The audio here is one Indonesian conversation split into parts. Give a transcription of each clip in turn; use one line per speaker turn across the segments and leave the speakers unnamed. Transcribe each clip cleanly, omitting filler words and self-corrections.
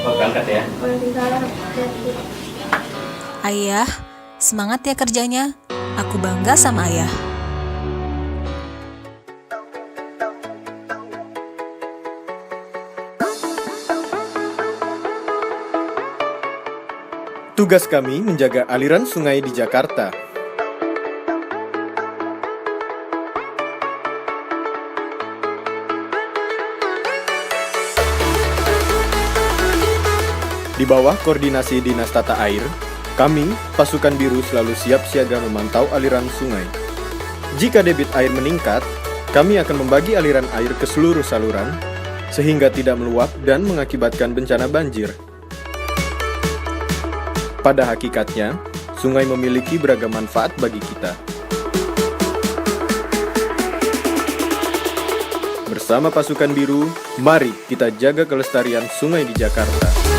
Bapak berangkat ya.
Ayah, semangat ya kerjanya. Aku bangga sama ayah.
Tugas kami menjaga aliran sungai di Jakarta. Di bawah koordinasi Dinas Tata Air, kami, pasukan biru selalu siap siaga memantau aliran sungai. Jika debit air meningkat, kami akan membagi aliran air ke seluruh saluran, sehingga tidak meluap dan mengakibatkan bencana banjir. Pada hakikatnya, sungai memiliki beragam manfaat bagi kita. Bersama pasukan biru, mari kita jaga kelestarian sungai di Jakarta.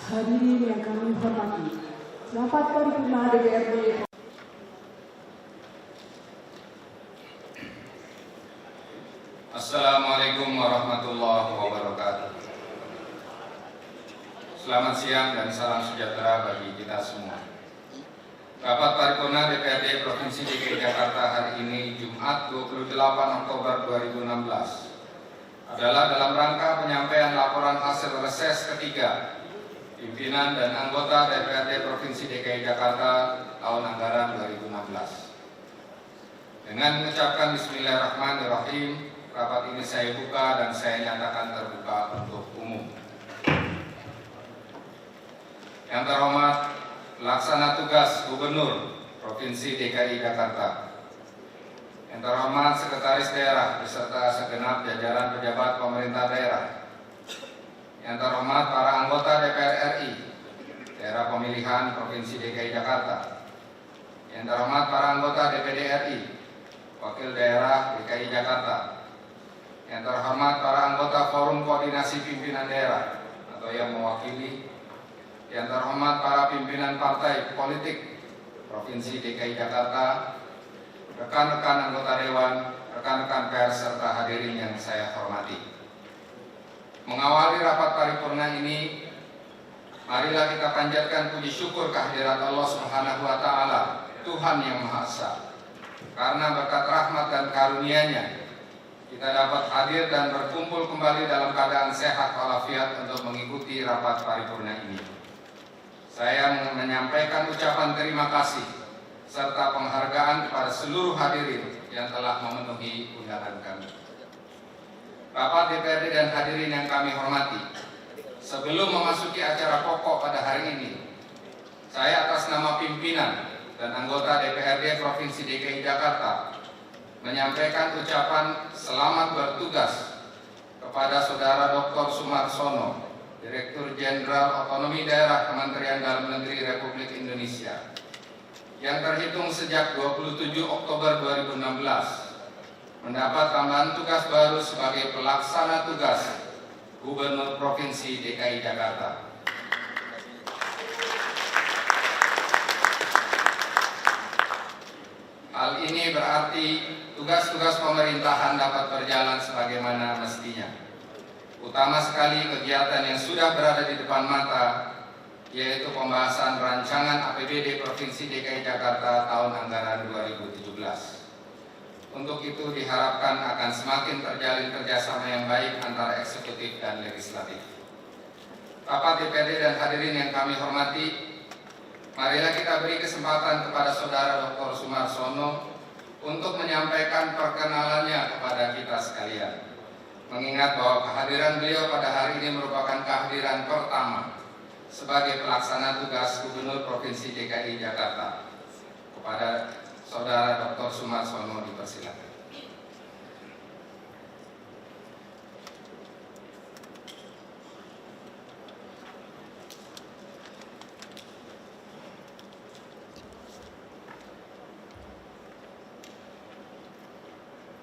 Hadirin yang kami hormati, rapat paripurna DPRD.
Assalamualaikum warahmatullahi wabarakatuh. Selamat siang dan salam sejahtera bagi kita semua. Rapat paripurna DPRD Provinsi DKI Jakarta hari ini Jumat 28 Oktober 2016 adalah dalam rangka penyampaian laporan hasil reses ketiga pimpinan dan anggota DPRD Provinsi DKI Jakarta tahun anggaran 2016. Dengan mengucapkan Bismillahirrahmanirrahim, rapat ini saya buka dan saya nyatakan terbuka untuk umum. Yang terhormat, Pelaksana Tugas Gubernur Provinsi DKI Jakarta. Yang terhormat Sekretaris Daerah beserta segenap jajaran pejabat pemerintah daerah. Yang terhormat para anggota DPR RI, daerah pemilihan Provinsi DKI Jakarta. Yang terhormat para anggota DPD RI, wakil daerah DKI Jakarta. Yang terhormat para anggota Forum Koordinasi Pimpinan Daerah atau yang mewakili. Yang terhormat para pimpinan partai politik Provinsi DKI Jakarta, rekan-rekan anggota Dewan, rekan-rekan pers serta hadirin yang saya hormati. Mengawali rapat paripurna ini, marilah kita panjatkan puji syukur kehadirat Allah Subhanahu wa Ta'ala, Tuhan yang Maha Esa. Karena berkat rahmat dan karunia-Nya, kita dapat hadir dan berkumpul kembali dalam keadaan sehat walafiat untuk mengikuti rapat paripurna ini. Saya menyampaikan ucapan terima kasih serta penghargaan kepada seluruh hadirin yang telah memenuhi undangan kami. Rapat DPRD dan hadirin yang kami hormati, sebelum memasuki acara pokok pada hari ini, saya atas nama pimpinan dan anggota DPRD Provinsi DKI Jakarta menyampaikan ucapan selamat bertugas kepada Saudara Dr. Sumarsono, Direktur Jenderal Otonomi Daerah Kementerian Dalam Negeri Republik Indonesia, yang terhitung sejak 27 Oktober 2016 mendapat tambahan tugas baru sebagai pelaksana tugas Gubernur Provinsi DKI Jakarta. Hal ini berarti tugas-tugas pemerintahan dapat berjalan sebagaimana mestinya. Utama sekali kegiatan yang sudah berada di depan mata, yaitu pembahasan rancangan APBD Provinsi DKI Jakarta tahun anggaran 2017. Untuk itu diharapkan akan semakin terjalin kerjasama yang baik antara eksekutif dan legislatif. Rapat DPRD dan hadirin yang kami hormati, marilah kita beri kesempatan kepada Saudara Dr. Sumarsono untuk menyampaikan perkenalannya kepada kita sekalian. Mengingat bahwa kehadiran beliau pada hari ini merupakan kehadiran pertama sebagai pelaksana tugas Gubernur Provinsi DKI Jakarta. Kepada Saudara Dr. Sumarsono dipersilakan.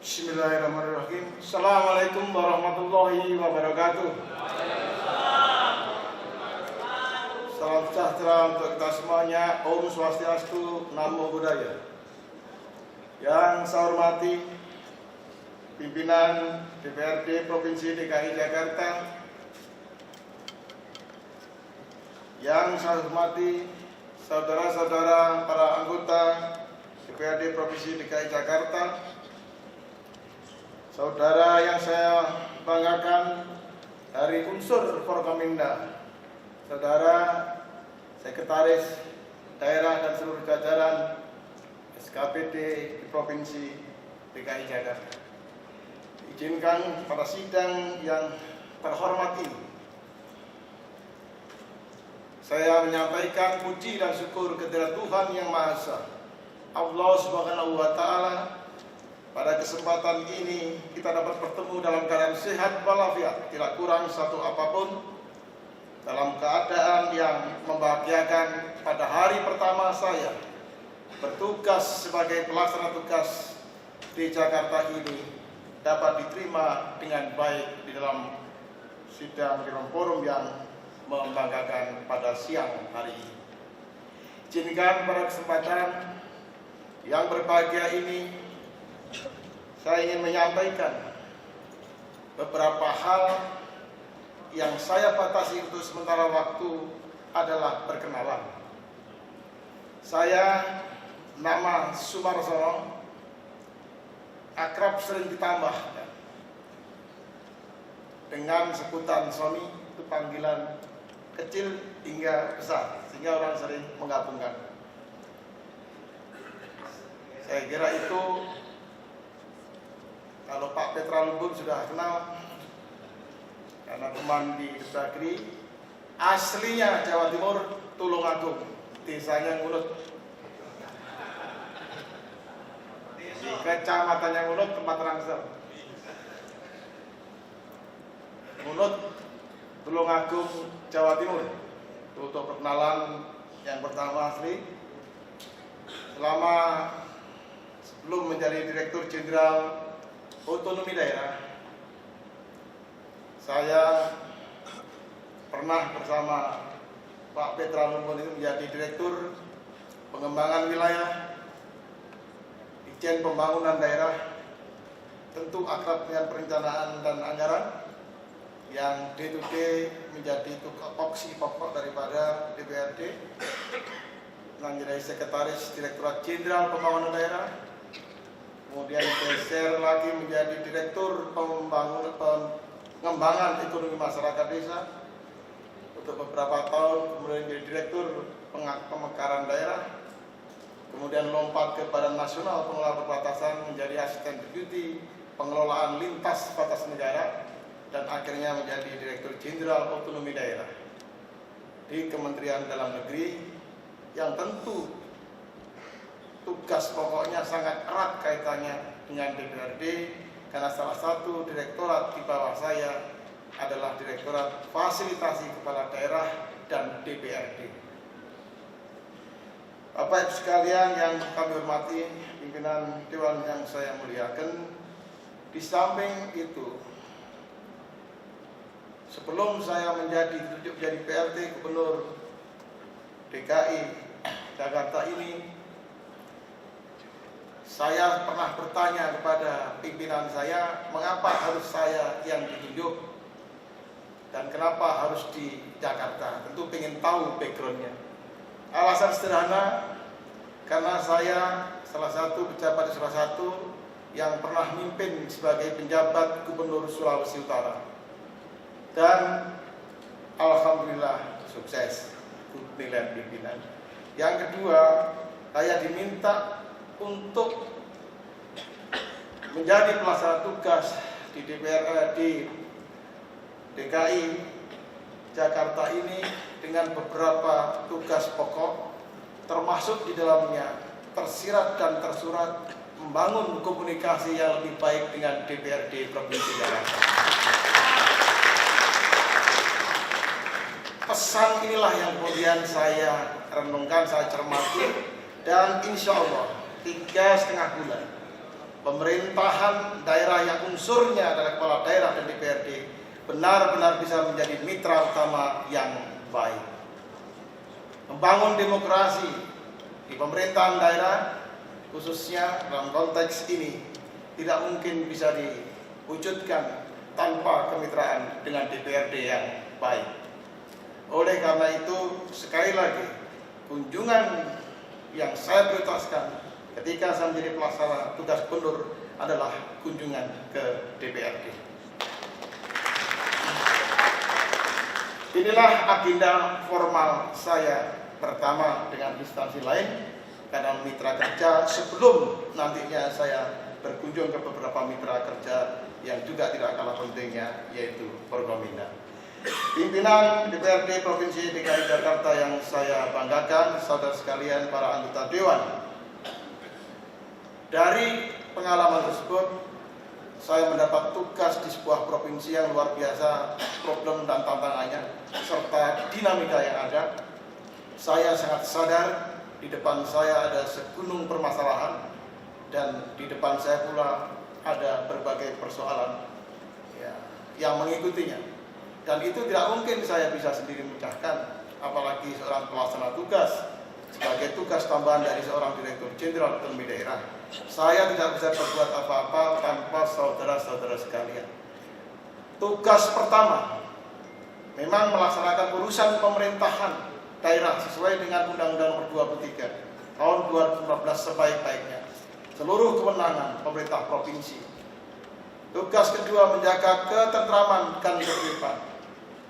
Bismillahirrahmanirrahim. Assalamualaikum warahmatullahi wabarakatuh. Salam sejahtera untuk kita semuanya. Om Swastiastu, Namo Buddhaya. Yang saya hormati pimpinan DPRD Provinsi DKI Jakarta, yang saya hormati saudara-saudara para anggota DPRD Provinsi DKI Jakarta, saudara yang saya banggakan dari unsur Forkominda, saudara sekretaris daerah dan seluruh jajaran SKPD di Provinsi DKI Jakarta. Izinkan pada sidang yang terhormat ini, saya menyampaikan puji dan syukur kehadirat Tuhan Yang Maha Esa, Allah Subhanahu wa Ta'ala. Pada kesempatan ini kita dapat bertemu dalam keadaan sehat walafiat, tidak kurang satu apapun, dalam keadaan yang membahagiakan. Pada hari pertama saya bertugas sebagai pelaksana tugas di Jakarta ini dapat diterima dengan baik di dalam sidang, di dalam forum yang membanggakan pada siang hari ini. Izinkan pada kesempatan yang berbahagia ini saya ingin menyampaikan beberapa hal yang saya batasi untuk sementara waktu adalah perkenalan. Saya nama Sumarsono, akrab sering ditambah dengan sebutan Sony, itu panggilan kecil hingga besar, sehingga orang sering menggabungkan. Saya kira itu, kalau Pak Petra Lumbun sudah kenal, karena teman di Dagri, aslinya Jawa Timur, Tulungagung, desanya Ngunut, di kecamatannya Ngunut, tempat Rangsel. Ngunut, Tulungagung, Jawa Timur. Itu untuk perkenalan yang pertama asli. Sebelum menjadi Direktur Jenderal Otonomi Daerah, saya pernah bersama Pak Petra Lumbun itu menjadi Direktur Pengembangan Wilayah, Ditjen Pembangunan Daerah, tentu akrab dengan perencanaan dan anggaran, yang day-to-day menjadi tupoksi pokok daripada DPRD, menjadi Sekretaris Direktorat Jenderal Pembangunan Daerah, kemudian geser lagi menjadi Direktur Pengembangan Ekonomi Masyarakat Desa untuk beberapa tahun, kemudian menjadi Direktur Pemekaran Daerah, kemudian lompat ke Badan Nasional Pengelola Perbatasan menjadi Asisten Deputi Pengelolaan Lintas Batas Negara, dan akhirnya menjadi Direktur Jenderal Otonomi Daerah di Kementerian Dalam Negeri, yang tentu tugas pokoknya sangat erat kaitannya dengan DPRD, karena salah satu direktorat di bawah saya adalah Direktorat Fasilitasi Kepala Daerah dan DPRD. Bapak Ibu sekalian yang kami hormati, pimpinan Dewan yang saya muliakan, di samping itu, sebelum saya menjadi PLT Gubernur DKI Jakarta ini, saya pernah bertanya kepada pimpinan saya, mengapa harus saya yang ditunjuk dan kenapa harus di Jakarta. Tentu ingin tahu backgroundnya. Alasan sederhana, karena saya salah satu pejabat di salah satu yang pernah mimpin sebagai penjabat Gubernur Sulawesi Utara, dan alhamdulillah sukses, nilai pimpinan. Yang kedua, saya diminta untuk menjadi pelaksana tugas di DKI Jakarta ini dengan beberapa tugas pokok, termasuk di dalamnya tersirat dan tersurat membangun komunikasi yang lebih baik dengan DPRD Provinsi Jakarta. Pesan inilah yang kemudian saya renungkan, saya cermati, dan insya Allah 3,5 bulan pemerintahan daerah yang unsurnya adalah kepala daerah dan DPRD benar-benar bisa menjadi mitra utama yang baik. Membangun demokrasi di pemerintahan daerah, khususnya dalam konteks ini, tidak mungkin bisa diwujudkan tanpa kemitraan dengan DPRD yang baik. Oleh karena itu, sekali lagi, kunjungan yang saya prioritaskan ketika saya menjadi pelaksana tugas gubernur adalah kunjungan ke DPRD. Inilah agenda formal saya pertama dengan instansi lain karena mitra kerja sebelum nantinya saya berkunjung ke beberapa mitra kerja yang juga tidak kalah pentingnya, yaitu Forkominda. Pimpinan DPRD Provinsi DKI Jakarta yang saya banggakan, saudara sekalian, para anggota Dewan. Dari pengalaman tersebut, saya mendapat tugas di sebuah provinsi yang luar biasa, problem dan tantangannya, serta dinamika yang ada. Saya sangat sadar di depan saya ada segunung permasalahan, dan di depan saya pula ada berbagai persoalan yang mengikutinya. Dan itu tidak mungkin saya bisa sendiri memecahkan, apalagi seorang pelaksana tugas sebagai tugas tambahan dari seorang direktur jenderal otonomi daerah. Saya tidak bisa berbuat apa-apa tanpa saudara-saudara sekalian. Tugas pertama memang melaksanakan urusan pemerintahan daerah sesuai dengan Undang-Undang Nomor 23 tahun 2015 sebaik-baiknya, seluruh kewenangan pemerintah provinsi. Tugas kedua menjaga ketentraman dan ketertiban.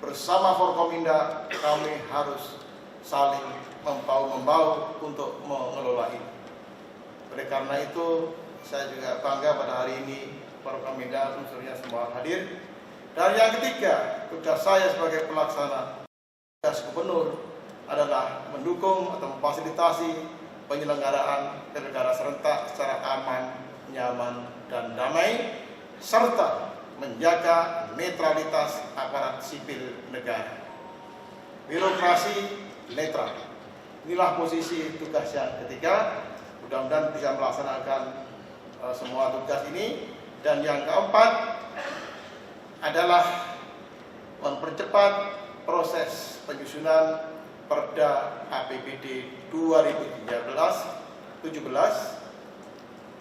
Bersama Forkominda kami harus saling membahu-membahu untuk mengelola ini. Oleh karena itu, saya juga bangga pada hari ini Forkominda unsurnya semua hadir. Dan yang ketiga, tugas saya sebagai pelaksana tugas gubernur adalah mendukung atau memfasilitasi penyelenggaraan pilkada serentak secara aman, nyaman, dan damai, serta menjaga netralitas aparat sipil negara. Birokrasi netral. Inilah posisi tugas yang ketiga. Mudah-mudahan bisa melaksanakan semua tugas ini. Dan yang keempat adalah mempercepat proses penyusunan Perda APBD 2013-17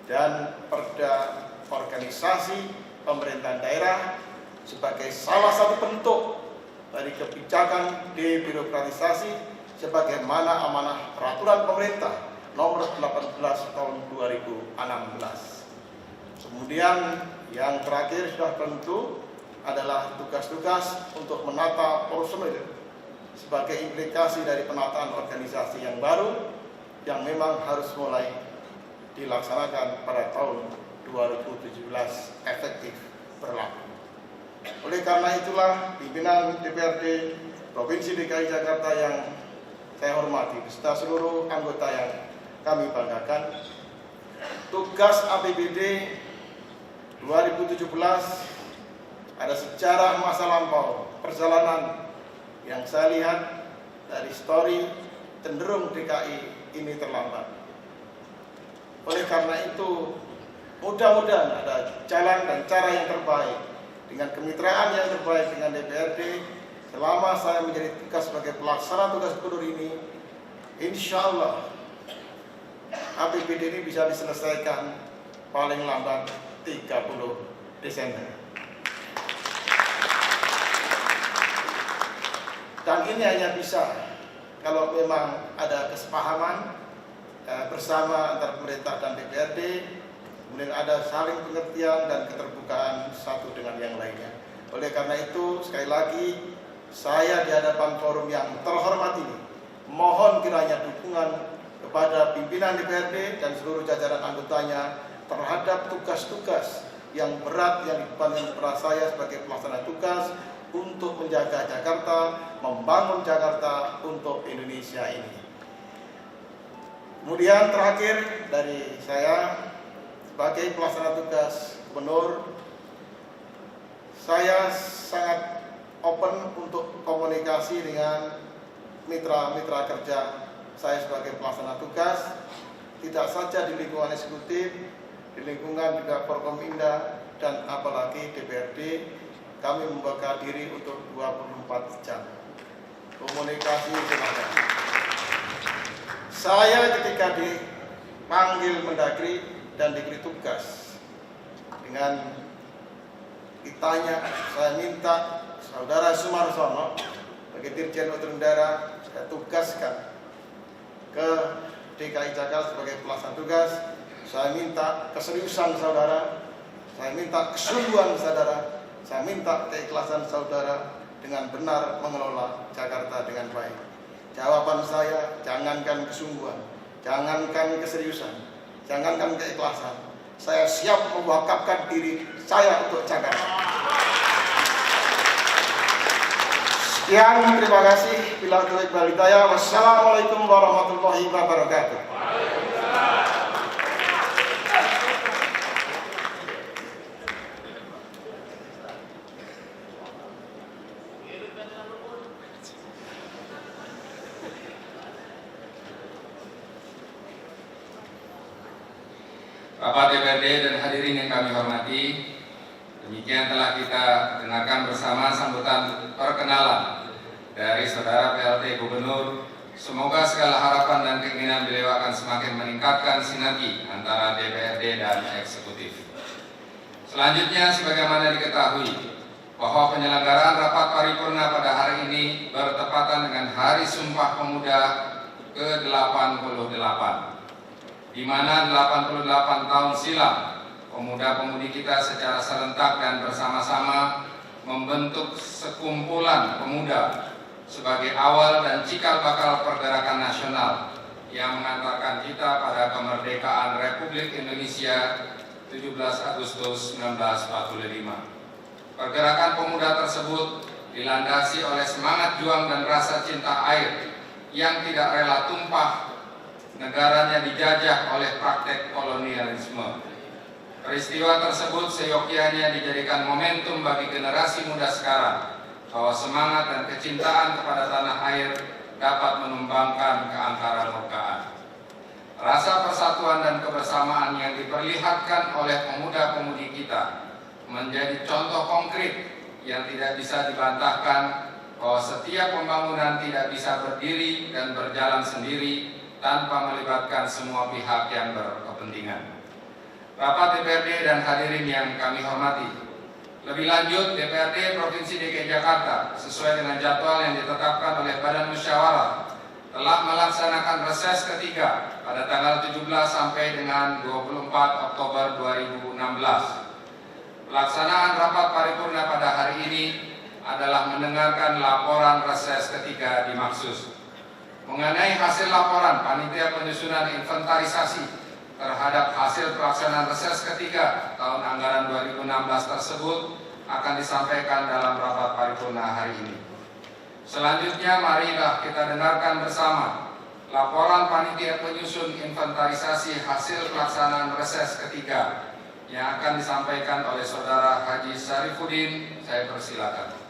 dan Perda Organisasi Pemerintahan Daerah sebagai salah satu bentuk dari kebijakan debirokratisasi sebagaimana amanah peraturan pemerintah nomor 18 tahun 2016. Kemudian yang terakhir sudah tentu adalah tugas-tugas untuk menata personil sebagai implikasi dari penataan organisasi yang baru yang memang harus mulai dilaksanakan pada tahun 2017 efektif berlaku. Oleh karena itulah pimpinan DPRD Provinsi DKI Jakarta yang saya hormati beserta seluruh anggota yang kami banggakan, tugas APBD 2017 ada sejarah masa lampau perjalanan yang saya lihat dari story cenderung DKI ini terlambat. Oleh karena itu, mudah-mudahan ada jalan dan cara yang terbaik dengan kemitraan yang terbaik dengan DPRD selama saya menjadi tugas sebagai pelaksana tugas gubernur ini. Insya Allah APBD ini bisa diselesaikan paling lambat 30 Desember. Dan ini hanya bisa kalau memang ada kesepahaman bersama antara pemerintah dan DPRD, kemudian ada saling pengertian dan keterbukaan satu dengan yang lainnya. Oleh karena itu, sekali lagi, saya di hadapan forum yang terhormat ini, mohon kiranya dukungan kepada pimpinan DPRD dan seluruh jajaran anggotanya terhadap tugas-tugas yang berat yang dibebankan kepada saya sebagai pelaksana tugas untuk menjaga Jakarta, membangun Jakarta untuk Indonesia ini. Kemudian terakhir dari saya sebagai pelaksana tugas gubernur, saya sangat open untuk komunikasi dengan mitra-mitra kerja saya sebagai pelaksana tugas, tidak saja di lingkungan eksekutif, di lingkungan juga Forkominda dan apalagi DPRD, kami membuka diri untuk 24 jam. Komunikasi silakan. Saya ketika dipanggil Mendagri dan diberi tugas, dengan ditanya, saya minta Saudara Sumarsono sebagai Dirjen Otonomi Daerah, saya tugaskan ke DKI Jakarta sebagai pelaksana tugas. Saya minta keseriusan saudara, saya minta kesungguhan saudara, saya minta keikhlasan saudara dengan benar mengelola Jakarta dengan baik. Jawaban saya, jangankan kesungguhan, jangankan keseriusan, jangankan keikhlasan, saya siap mewakafkan diri saya untuk Jakarta. Sekian, terima kasih. Bila tulik balidaya. Wassalamualaikum warahmatullahi wabarakatuh.
Bapak DPRD dan hadirin yang kami hormati, demikian telah kita dengarkan bersama sambutan perkenalan dari Saudara PLT Gubernur. Semoga segala harapan dan keinginan beliau akan semakin meningkatkan sinergi antara DPRD dan eksekutif. Selanjutnya, sebagaimana diketahui bahwa penyelenggaraan rapat paripurna pada hari ini bertepatan dengan Hari Sumpah Pemuda ke-88, di mana 88 tahun silam pemuda-pemudi kita secara serentak dan bersama-sama membentuk sekumpulan pemuda sebagai awal dan cikal bakal pergerakan nasional yang mengantarkan kita pada kemerdekaan Republik Indonesia 17 Agustus 1945. Pergerakan pemuda tersebut dilandasi oleh semangat juang dan rasa cinta air yang tidak rela tumpah negaranya dijajah oleh praktek kolonialisme. Peristiwa tersebut seyogyanya dijadikan momentum bagi generasi muda sekarang bahwa semangat dan kecintaan kepada tanah air dapat menumbangkan keangkara-murkaan. Rasa persatuan dan kebersamaan yang diperlihatkan oleh pemuda-pemudi kita menjadi contoh konkret yang tidak bisa dibantahkan bahwa setiap pembangunan tidak bisa berdiri dan berjalan sendiri tanpa melibatkan semua pihak yang berkepentingan. Bapak DPRD dan hadirin yang kami hormati, lebih lanjut DPRD Provinsi DKI Jakarta sesuai dengan jadwal yang ditetapkan oleh Badan Musyawarah telah melaksanakan reses ketiga pada tanggal 17 sampai dengan 24 Oktober 2016. Pelaksanaan rapat paripurna pada hari ini adalah mendengarkan laporan reses ketiga dimaksud. Mengenai hasil laporan panitia penyusunan inventarisasi terhadap hasil pelaksanaan reses ketiga tahun anggaran 2016 tersebut akan disampaikan dalam rapat paripurna hari ini. Selanjutnya, marilah kita dengarkan bersama laporan panitia penyusun inventarisasi hasil pelaksanaan reses ketiga yang akan disampaikan oleh Saudara Haji Syarifuddin. Saya persilakan.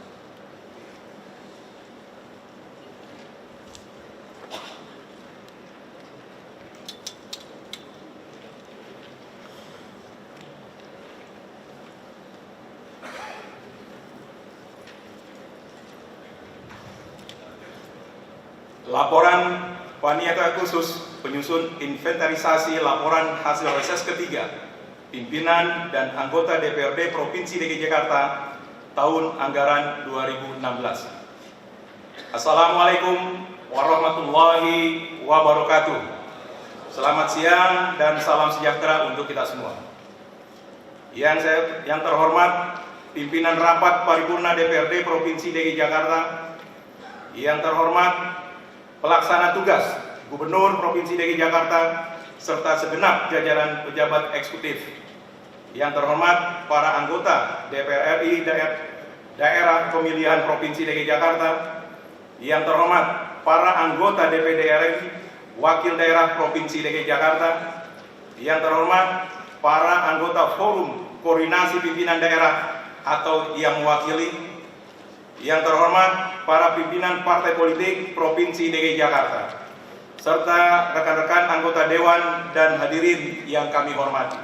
Laporan Panitia Khusus Penyusun Inventarisasi Laporan Hasil Reses Ketiga Pimpinan dan Anggota DPRD Provinsi DKI Jakarta tahun anggaran 2016. Assalamualaikum warahmatullahi wabarakatuh. Selamat siang dan salam sejahtera untuk kita semua. Yang terhormat Pimpinan Rapat Paripurna DPRD Provinsi DKI Jakarta, yang terhormat Pelaksana Tugas Gubernur Provinsi DKI Jakarta serta segenap jajaran pejabat eksekutif, yang terhormat para anggota DPR RI daerah pemilihan Provinsi DKI Jakarta, yang terhormat para anggota DPD RI Wakil Daerah Provinsi DKI Jakarta, yang terhormat para anggota Forum Koordinasi Pimpinan Daerah atau yang mewakili, yang terhormat para pimpinan partai politik Provinsi DKI Jakarta, serta rekan-rekan anggota Dewan dan hadirin yang kami hormati.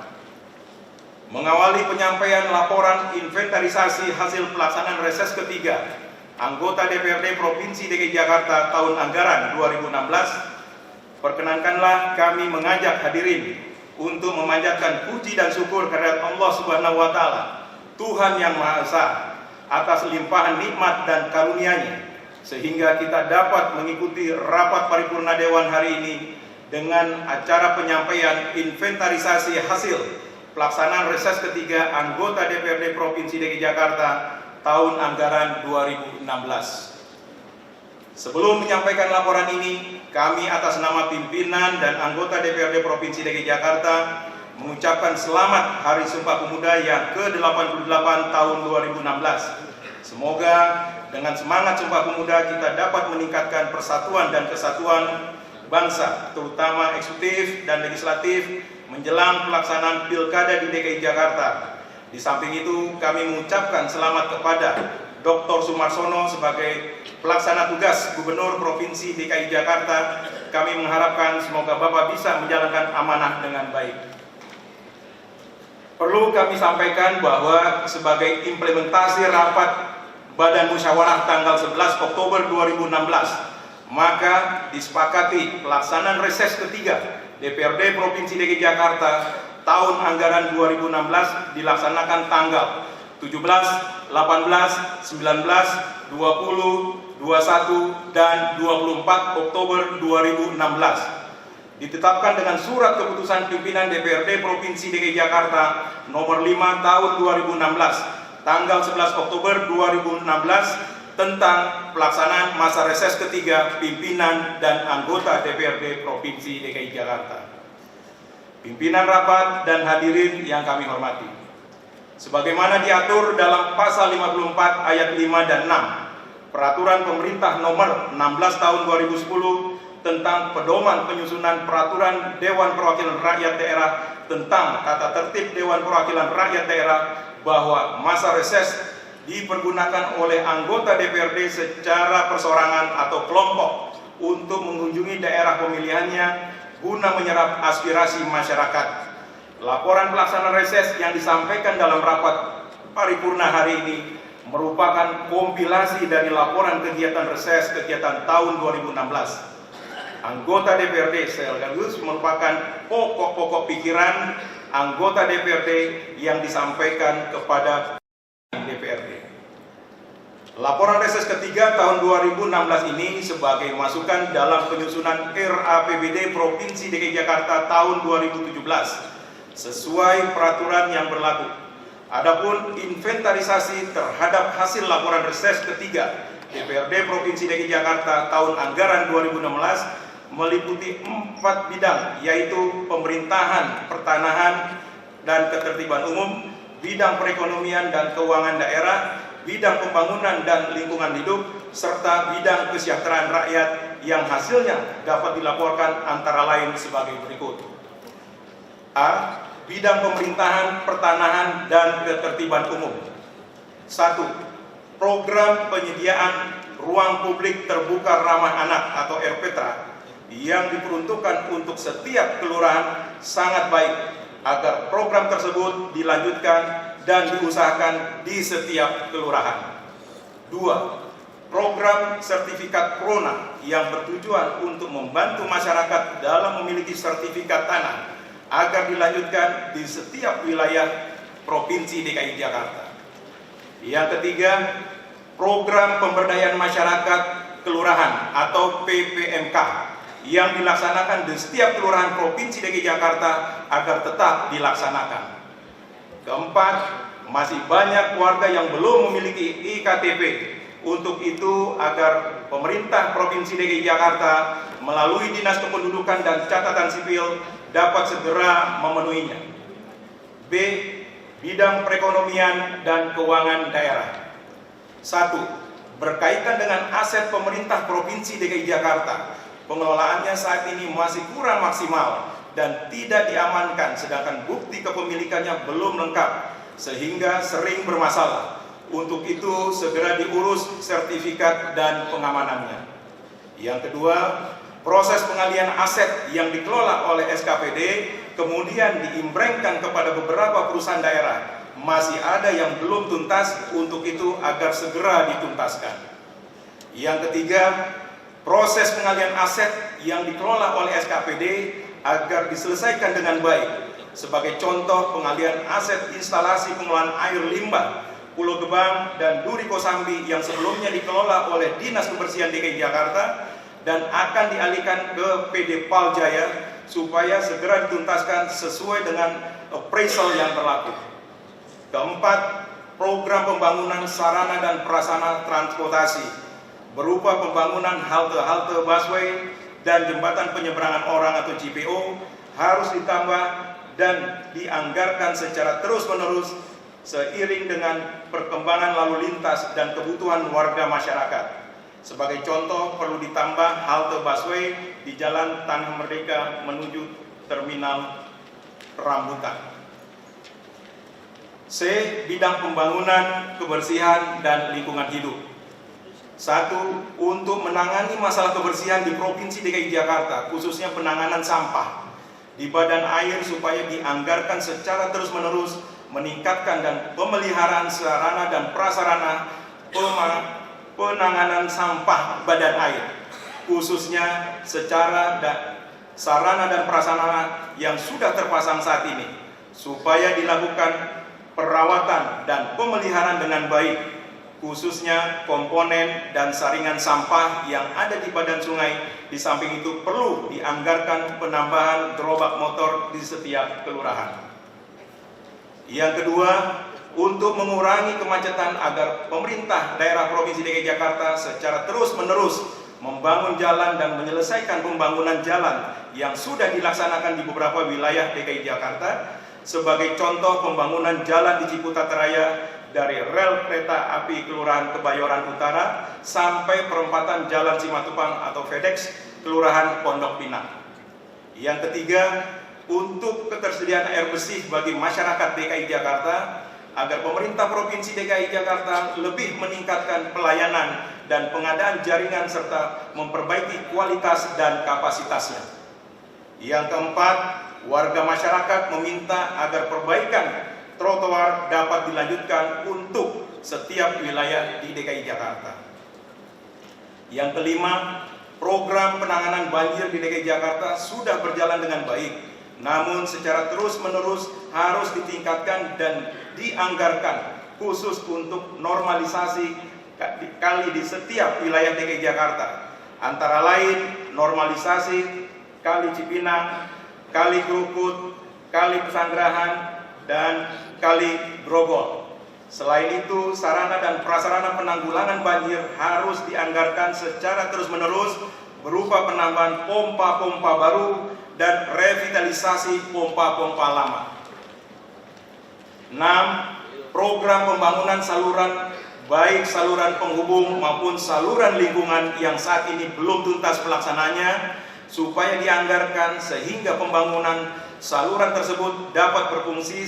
mengawali penyampaian laporan inventarisasi hasil pelaksanaan reses ketiga anggota DPRD Provinsi DKI Jakarta tahun anggaran 2016, perkenankanlah kami mengajak hadirin untuk memanjatkan puji dan syukur kehadirat Allah Subhanahu wa Ta'ala, Tuhan yang Maha Esa, atas limpahan nikmat dan karunia-Nya, sehingga kita dapat mengikuti rapat paripurna Dewan hari ini dengan acara penyampaian inventarisasi hasil pelaksanaan reses ketiga anggota DPRD Provinsi DKI Jakarta tahun anggaran 2016. Sebelum menyampaikan laporan ini, kami atas nama pimpinan dan anggota DPRD Provinsi DKI Jakarta mengucapkan selamat Hari Sumpah Pemuda yang ke-88 tahun 2016. Semoga dengan semangat Sumpah Pemuda kita dapat meningkatkan persatuan dan kesatuan bangsa, terutama eksekutif dan legislatif menjelang pelaksanaan Pilkada di DKI Jakarta. Di samping itu, kami mengucapkan selamat kepada Dr. Sumarsono sebagai pelaksana tugas Gubernur Provinsi DKI Jakarta. Kami mengharapkan semoga Bapak bisa menjalankan amanah dengan baik. Perlu kami sampaikan bahwa sebagai implementasi rapat Badan Musyawarah tanggal 11 Oktober 2016, maka disepakati pelaksanaan reses ketiga DPRD Provinsi DKI Jakarta tahun anggaran 2016 dilaksanakan tanggal 17, 18, 19, 20, 21, dan 24 Oktober 2016. Ditetapkan dengan surat keputusan pimpinan DPRD Provinsi DKI Jakarta nomor 5 tahun 2016 tanggal 11 Oktober 2016 tentang pelaksanaan masa reses ketiga pimpinan dan anggota DPRD Provinsi DKI Jakarta. Pimpinan rapat dan hadirin yang kami hormati, sebagaimana diatur dalam pasal 54 ayat 5 dan 6 Peraturan Pemerintah nomor 16 tahun 2010 tentang pedoman penyusunan peraturan Dewan Perwakilan Rakyat Daerah tentang tata tertib Dewan Perwakilan Rakyat Daerah, bahwa masa reses dipergunakan oleh anggota DPRD secara perseorangan atau kelompok untuk mengunjungi daerah pemilihannya guna menyerap aspirasi masyarakat. Laporan pelaksanaan reses yang disampaikan dalam rapat paripurna hari ini merupakan kompilasi dari laporan kegiatan reses kegiatan tahun 2016. Anggota DPRD sekaligus merupakan pokok-pokok pikiran anggota DPRD yang disampaikan kepada DPRD. Laporan reses ketiga tahun 2016 ini sebagai masukan dalam penyusunan RAPBD Provinsi DKI Jakarta tahun 2017 sesuai peraturan yang berlaku. Adapun inventarisasi terhadap hasil laporan reses ketiga DPRD Provinsi DKI Jakarta tahun anggaran 2016 meliputi 4 bidang, yaitu pemerintahan, pertanahan, dan ketertiban umum, bidang perekonomian dan keuangan daerah, bidang pembangunan dan lingkungan hidup, serta bidang kesejahteraan rakyat yang hasilnya dapat dilaporkan antara lain sebagai berikut. A. Bidang pemerintahan, pertanahan, dan ketertiban umum. 1. Program penyediaan ruang publik terbuka ramah anak atau RPTRA yang diperuntukkan untuk setiap kelurahan sangat baik agar program tersebut dilanjutkan dan diusahakan di setiap kelurahan. 2. Program sertifikat Prona yang bertujuan untuk membantu masyarakat dalam memiliki sertifikat tanah agar dilanjutkan di setiap wilayah Provinsi DKI Jakarta. Yang ketiga, program pemberdayaan masyarakat kelurahan atau PPMK yang dilaksanakan di setiap kelurahan Provinsi DKI Jakarta agar tetap dilaksanakan. Keempat, masih banyak warga yang belum memiliki iktp. Untuk itu, agar pemerintah Provinsi DKI Jakarta melalui Dinas Kependudukan dan Catatan Sipil dapat segera memenuhinya. B. Bidang perekonomian dan keuangan daerah. 1. Berkaitan dengan aset pemerintah Provinsi DKI Jakarta, pengelolaannya saat ini masih kurang maksimal dan tidak diamankan, sedangkan bukti kepemilikannya belum lengkap sehingga sering bermasalah. Untuk itu segera diurus sertifikat dan pengamanannya. Yang kedua, proses pengalihan aset yang dikelola oleh SKPD ke kemudian diimbrengkan kepada beberapa perusahaan daerah, masih ada yang belum tuntas, untuk itu agar segera dituntaskan. Yang ketiga, proses pengalihan aset yang dikelola oleh SKPD agar diselesaikan dengan baik. Sebagai contoh, pengalihan aset instalasi pengelolaan air limbah Pulau Gebang dan Duri Kosambi yang sebelumnya dikelola oleh Dinas Kebersihan DKI Jakarta dan akan dialihkan ke PD Pal Jaya supaya segera dituntaskan sesuai dengan appraisal yang berlaku. Keempat, program pembangunan sarana dan prasarana transportasi berupa pembangunan halte-halte busway dan jembatan penyeberangan orang atau JPO harus ditambah dan dianggarkan secara terus-menerus seiring dengan perkembangan lalu lintas dan kebutuhan warga masyarakat. Sebagai contoh, perlu ditambah halte busway di Jalan Tanah Merdeka menuju Terminal Rambutan. C. Bidang pembangunan, kebersihan, dan lingkungan hidup. 1. Untuk menangani masalah kebersihan di Provinsi DKI Jakarta, khususnya penanganan sampah di badan air, supaya dianggarkan secara terus-menerus meningkatkan dan pemeliharaan sarana dan prasarana penanganan sampah badan air, khususnya secara sarana dan prasarana yang sudah terpasang saat ini, supaya dilakukan perawatan dan pemeliharaan dengan baik, khususnya komponen dan saringan sampah yang ada di badan sungai. Di samping itu perlu dianggarkan penambahan gerobak motor di setiap kelurahan. Yang kedua, untuk mengurangi kemacetan agar pemerintah daerah Provinsi DKI Jakarta secara terus-menerus membangun jalan dan menyelesaikan pembangunan jalan yang sudah dilaksanakan di beberapa wilayah DKI Jakarta. Sebagai contoh, pembangunan jalan di Ciputat Raya dari rel kereta api Kelurahan Kebayoran Utara sampai perempatan Jalan Simatupang atau FedEx Kelurahan Pondok Pinang. Yang ketiga, untuk ketersediaan air bersih bagi masyarakat DKI Jakarta, agar pemerintah Provinsi DKI Jakarta lebih meningkatkan pelayanan dan pengadaan jaringan serta memperbaiki kualitas dan kapasitasnya. Yang keempat, warga masyarakat meminta agar perbaikan trotoar dapat dilanjutkan untuk setiap wilayah di DKI Jakarta. Yang kelima, program penanganan banjir di DKI Jakarta sudah berjalan dengan baik, namun secara terus-menerus harus ditingkatkan dan dianggarkan khusus untuk normalisasi kali di setiap wilayah DKI Jakarta. Antara lain normalisasi Kali Cipinang, Kali Krukut, Kali Pesanggerahan, dan Kali Grogol. Selain itu, sarana dan prasarana penanggulangan banjir harus dianggarkan secara terus-menerus berupa penambahan pompa-pompa baru dan revitalisasi pompa-pompa lama. 6. Program pembangunan saluran, baik saluran penghubung maupun saluran lingkungan yang saat ini belum tuntas pelaksananya, supaya dianggarkan sehingga pembangunan saluran tersebut dapat berfungsi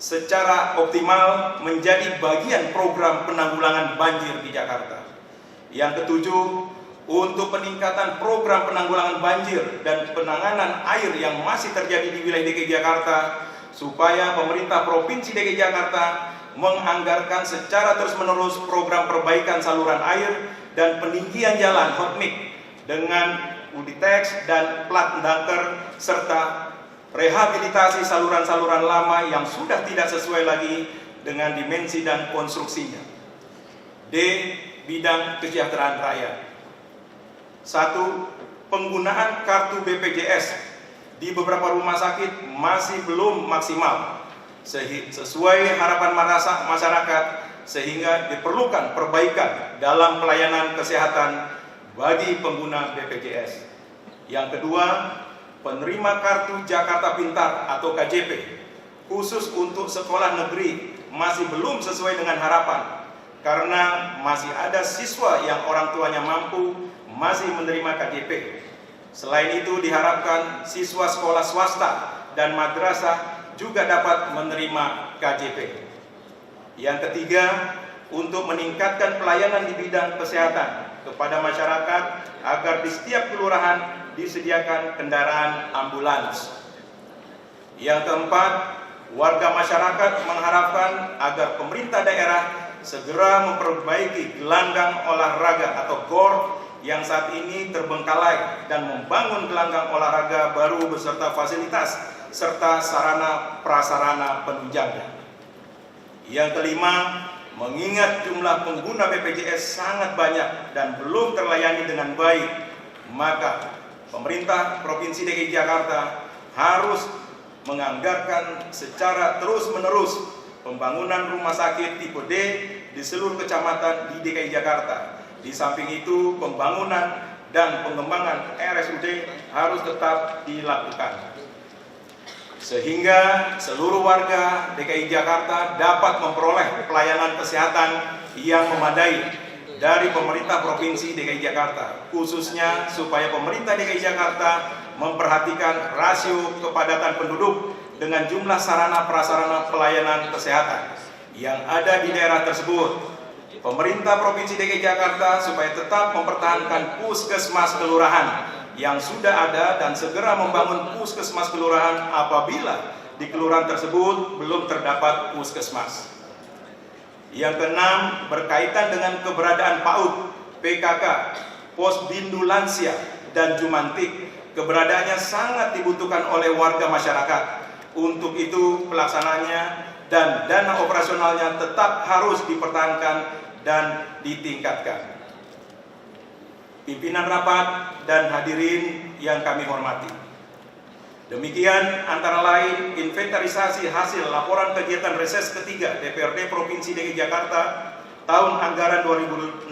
secara optimal menjadi bagian program penanggulangan banjir di Jakarta. Yang ketujuh, untuk peningkatan program penanggulangan banjir dan penanganan air yang masih terjadi di wilayah DKI Jakarta, supaya pemerintah Provinsi DKI Jakarta menganggarkan secara terus-menerus program perbaikan saluran air dan peninggian jalan hotmik dengan Uditex dan plat dunker, serta rehabilitasi saluran-saluran lama yang sudah tidak sesuai lagi dengan dimensi dan konstruksinya. D. Bidang kesejahteraan rakyat. 1. Penggunaan kartu BPJS di beberapa rumah sakit masih belum maksimal sesuai harapan masyarakat, sehingga diperlukan perbaikan dalam pelayanan kesehatan bagi pengguna BPJS. Yang kedua, penerima kartu Jakarta Pintar atau KJP khusus untuk sekolah negeri masih belum sesuai dengan harapan, karena masih ada siswa yang orang tuanya mampu masih menerima KJP. Selain itu, diharapkan siswa sekolah swasta dan madrasah juga dapat menerima KJP. Yang ketiga, untuk meningkatkan pelayanan di bidang kesehatan kepada masyarakat agar di setiap kelurahan disediakan kendaraan ambulans. Yang keempat, warga masyarakat mengharapkan agar pemerintah daerah segera memperbaiki gelanggang olahraga atau GOR yang saat ini terbengkalai dan membangun gelanggang olahraga baru beserta fasilitas serta sarana prasarana penunjangnya. Yang kelima, mengingat jumlah pengguna BPJS sangat banyak dan belum terlayani dengan baik, maka pemerintah Provinsi DKI Jakarta harus menganggarkan secara terus-menerus pembangunan rumah sakit tipe D di seluruh kecamatan di DKI Jakarta. Di samping itu, pembangunan dan pengembangan RSUD harus tetap dilakukan, sehingga seluruh warga DKI Jakarta dapat memperoleh pelayanan kesehatan yang memadai dari pemerintah Provinsi DKI Jakarta, khususnya supaya pemerintah DKI Jakarta memperhatikan rasio kepadatan penduduk dengan jumlah sarana prasarana pelayanan kesehatan yang ada di daerah tersebut. Pemerintah Provinsi DKI Jakarta supaya tetap mempertahankan puskesmas kelurahan yang sudah ada dan segera membangun puskesmas kelurahan apabila di kelurahan tersebut belum terdapat puskesmas. Yang keenam, berkaitan dengan keberadaan PAUD, PKK, Pos Bindu Lansia, dan Jumantik, keberadaannya sangat dibutuhkan oleh warga masyarakat. Untuk itu pelaksananya dan dana operasionalnya tetap harus dipertahankan dan ditingkatkan. Pimpinan rapat dan hadirin yang kami hormati, demikian antara lain inventarisasi hasil laporan kegiatan reses ketiga DPRD Provinsi DKI Jakarta tahun anggaran 2016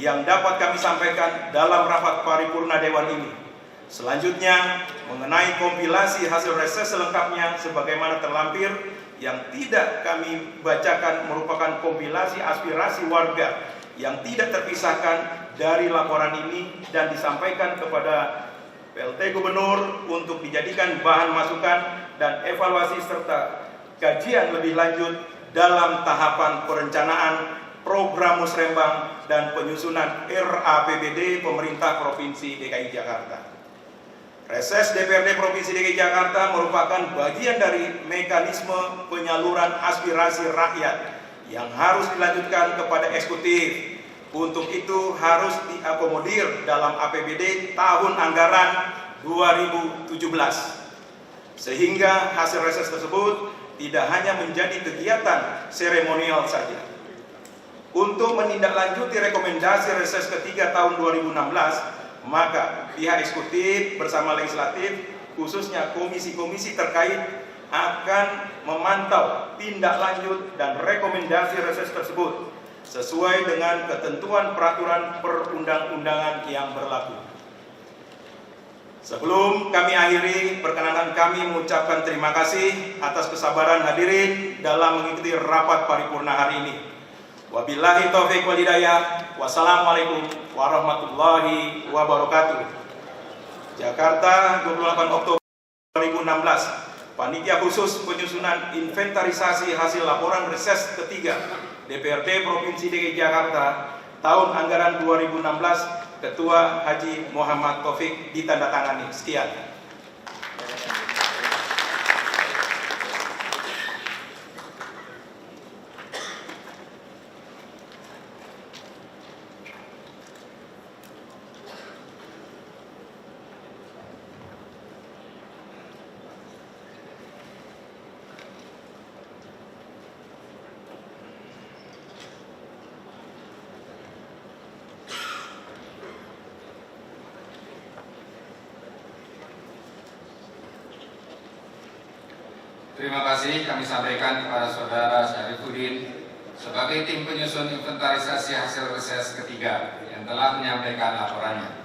yang dapat kami sampaikan dalam rapat paripurna Dewan ini. Selanjutnya, mengenai kompilasi hasil reses selengkapnya sebagaimana terlampir, yang tidak kami bacakan merupakan kompilasi aspirasi warga yang tidak terpisahkan dari laporan ini dan disampaikan kepada PLT Gubernur untuk dijadikan bahan masukan dan evaluasi serta kajian lebih lanjut dalam tahapan perencanaan program musrembang dan penyusunan RAPBD pemerintah Provinsi DKI Jakarta. Reses DPRD Provinsi DKI Jakarta merupakan bagian dari mekanisme penyaluran aspirasi rakyat yang harus dilanjutkan kepada eksekutif. Untuk itu harus diakomodir dalam APBD tahun anggaran 2017. Sehingga hasil reses tersebut tidak hanya menjadi kegiatan seremonial saja. Untuk menindaklanjuti rekomendasi reses ketiga tahun 2016, maka pihak eksekutif bersama legislatif, khususnya komisi-komisi terkait, akan memantau tindak lanjut dan rekomendasi reses tersebut sesuai dengan ketentuan peraturan perundang-undangan yang berlaku. Sebelum kami akhiri, perkenankan kami mengucapkan terima kasih atas kesabaran hadirin dalam mengikuti rapat paripurna hari ini. Wabillahi taufiq wal hidayah. Wassalamualaikum warahmatullahi wabarakatuh. Jakarta, 28 Oktober 2016. Panitia khusus penyusunan inventarisasi hasil laporan reses ketiga DPRD Provinsi DKI Jakarta tahun anggaran 2016, Ketua Haji Muhammad Taufik, ditandatangani. Sekian.
Terima kasih kami sampaikan kepada Saudara Syarifuddin sebagai tim penyusun inventarisasi hasil reses ketiga yang telah menyampaikan laporannya.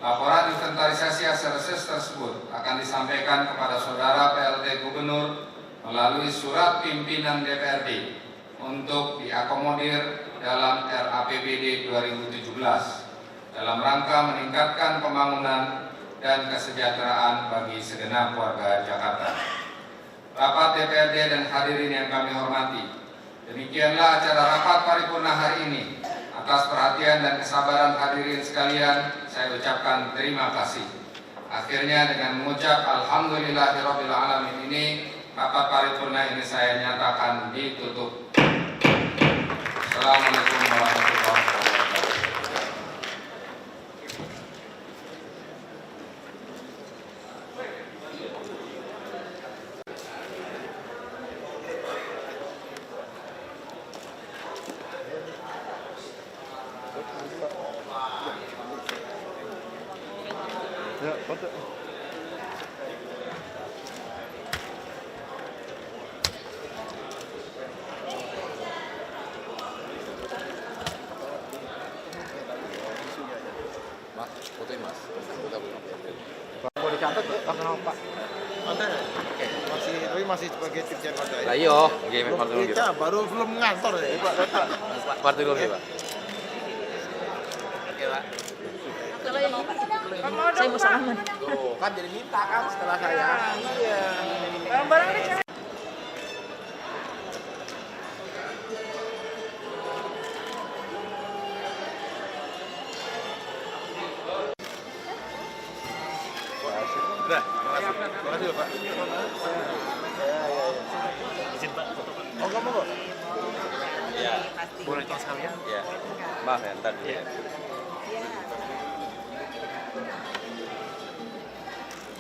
Laporan inventarisasi hasil reses tersebut akan disampaikan kepada Saudara PLT Gubernur melalui surat pimpinan DPRD untuk diakomodir dalam RAPBD 2017 dalam rangka meningkatkan pembangunan dan kesejahteraan bagi segenap warga Jakarta. Rapat DPRD dan hadirin yang kami hormati, demikianlah acara rapat paripurna hari ini. Atas perhatian dan kesabaran hadirin sekalian, saya ucapkan terima kasih. Akhirnya dengan mengucap Alhamdulillahirabbil alamin ini, rapat paripurna ini saya nyatakan ditutup. Assalamualaikum warahmatullahi wabarakatuh.
Mau dicatat kenapa Pak?
Ada. Oke. Masih sebagai tim Jerman saya.
Lah iya, nggih partai dulu
Kita baru belum ngantor ya, Pak.
Partai dulu Pak. Oke, Pak.
Saya mau salaman.
Tuh, kan jadi minta kan setelah saya. Iya.
Barang-barang ada.
Udah, makasih loh, Pak. Izin Pak, foto Pak. Oh, kamu kok?
Iya.
Boleh tolong sekalian?
Iya. Maaf ya, entar dulu.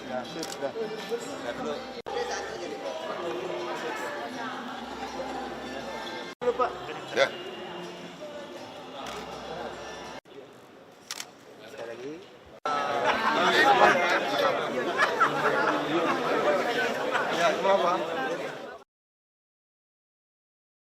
Ya, sudah.
Entar dulu.
Dulu, Pak.
Ya.